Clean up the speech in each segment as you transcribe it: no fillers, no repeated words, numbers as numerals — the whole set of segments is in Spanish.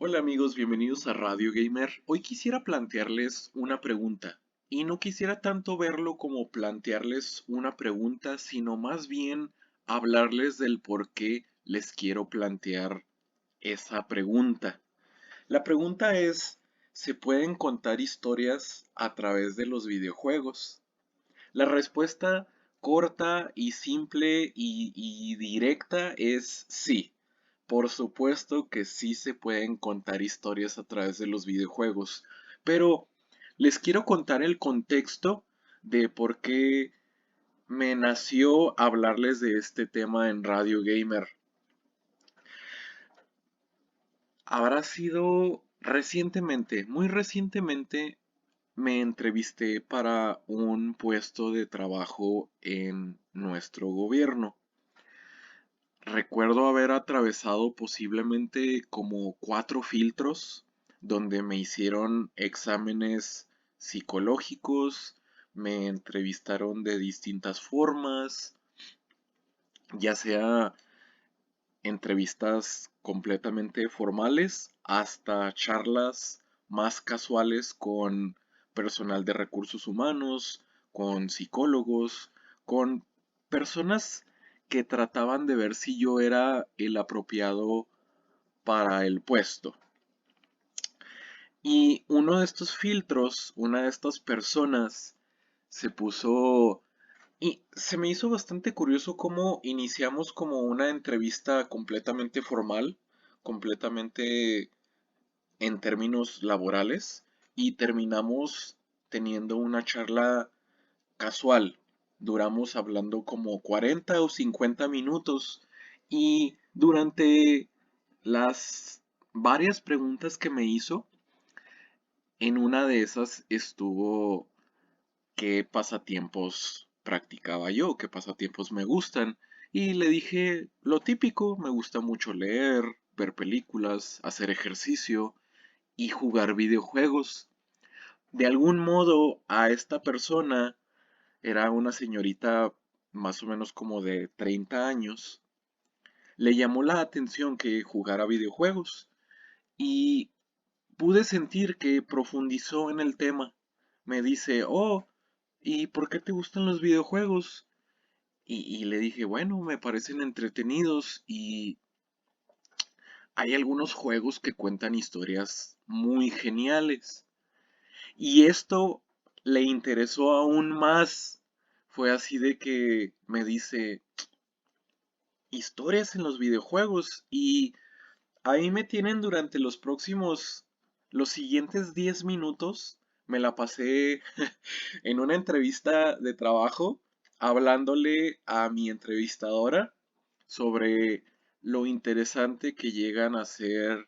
Hola amigos, bienvenidos a Radio Gamer. Hoy quisiera plantearles una pregunta y no quisiera tanto verlo como plantearles una pregunta, sino más bien hablarles del por qué les quiero plantear esa pregunta. La pregunta es, ¿se pueden contar historias a través de los videojuegos? La respuesta corta y simple y directa es sí. Por supuesto que sí se pueden contar historias a través de los videojuegos, pero les quiero contar el contexto de por qué me nació hablarles de este tema en Radio Gamer. Habrá sido recientemente, muy recientemente, me entrevisté para un puesto de trabajo en nuestro gobierno. Recuerdo haber atravesado posiblemente como 4 filtros donde me hicieron exámenes psicológicos, me entrevistaron de distintas formas, ya sea entrevistas completamente formales hasta charlas más casuales con personal de recursos humanos, con psicólogos, con personas que trataban de ver si yo era el apropiado para el puesto. Y uno de estos filtros, una de estas personas, se puso y se me hizo bastante curioso cómo iniciamos como una entrevista completamente formal, completamente en términos laborales, y terminamos teniendo una charla casual. Duramos hablando como 40 o 50 minutos y durante las varias preguntas que me hizo, en una de esas estuvo qué pasatiempos practicaba yo, qué pasatiempos me gustan. Y le dije lo típico, me gusta mucho leer, ver películas, hacer ejercicio y jugar videojuegos. De algún modo a esta persona, era una señorita más o menos como de 30 años, le llamó la atención que jugara videojuegos y pude sentir que profundizó en el tema. Me dice, oh, ¿y por qué te gustan los videojuegos? Y le dije, bueno, me parecen entretenidos y hay algunos juegos que cuentan historias muy geniales. Y esto le interesó aún más. Fue así de que me dice, historias en los videojuegos. Y ahí me tienen durante los siguientes 10 minutos. Me la pasé en una entrevista de trabajo hablándole a mi entrevistadora sobre lo interesante que llegan a ser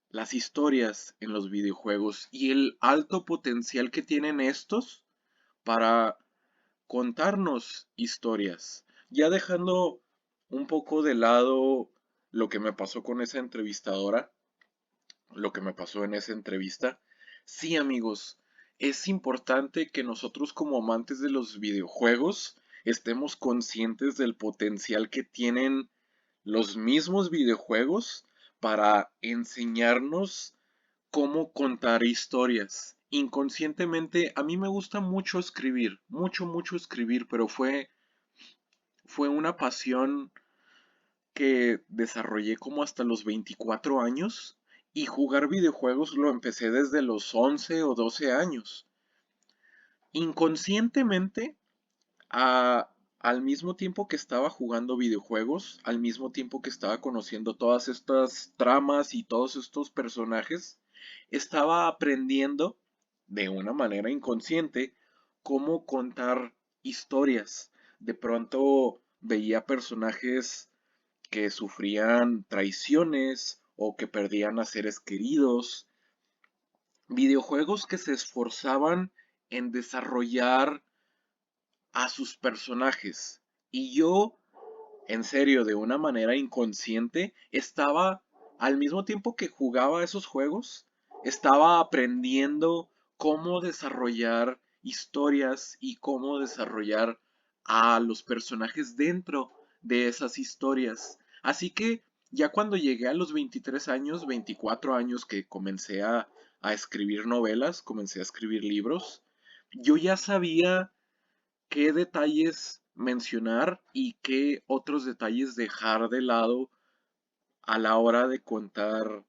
las historias en los videojuegos y el alto potencial que tienen estos para contarnos historias. Ya dejando un poco de lado lo que me pasó con esa entrevistadora, lo que me pasó en esa entrevista. Sí, amigos, es importante que nosotros como amantes de los videojuegos estemos conscientes del potencial que tienen los mismos videojuegos para enseñarnos cómo contar historias. Inconscientemente, a mí me gusta mucho escribir, mucho escribir, pero fue una pasión que desarrollé como hasta los 24 años y jugar videojuegos lo empecé desde los 11 o 12 años. Inconscientemente, al mismo tiempo que estaba jugando videojuegos, al mismo tiempo que estaba conociendo todas estas tramas y todos estos personajes, estaba aprendiendo de una manera inconsciente cómo contar historias. De pronto veía personajes que sufrían traiciones o que perdían a seres queridos, videojuegos que se esforzaban en desarrollar a sus personajes. Y yo, en serio, de una manera inconsciente, estaba, al mismo tiempo que jugaba esos juegos, estaba aprendiendo cómo desarrollar historias y cómo desarrollar a los personajes dentro de esas historias. Así que Ya cuando llegué a los 23 años, 24 años que comencé a escribir novelas, comencé a escribir libros, yo ya sabía qué detalles mencionar y qué otros detalles dejar de lado a la hora de contar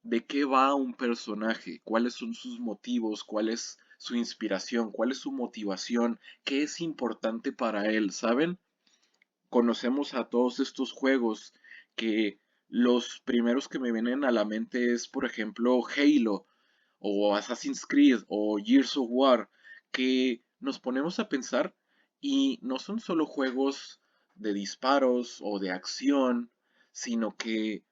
de qué va un personaje, cuáles son sus motivos, cuál es su inspiración, cuál es su motivación, qué es importante para él, ¿saben? Conocemos a todos estos juegos que los primeros que me vienen a la mente es, por ejemplo, Halo o Assassin's Creed o Gears of War, que nos ponemos a pensar y no son solo juegos de disparos o de acción, sino que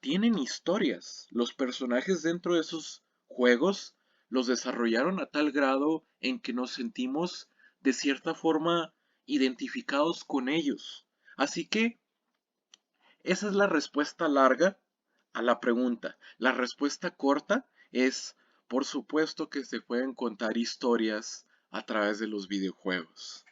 tienen historias. Los personajes dentro de esos juegos los desarrollaron a tal grado en que nos sentimos de cierta forma identificados con ellos. Así que esa es la respuesta larga a la pregunta. La respuesta corta es, por supuesto que se pueden contar historias a través de los videojuegos.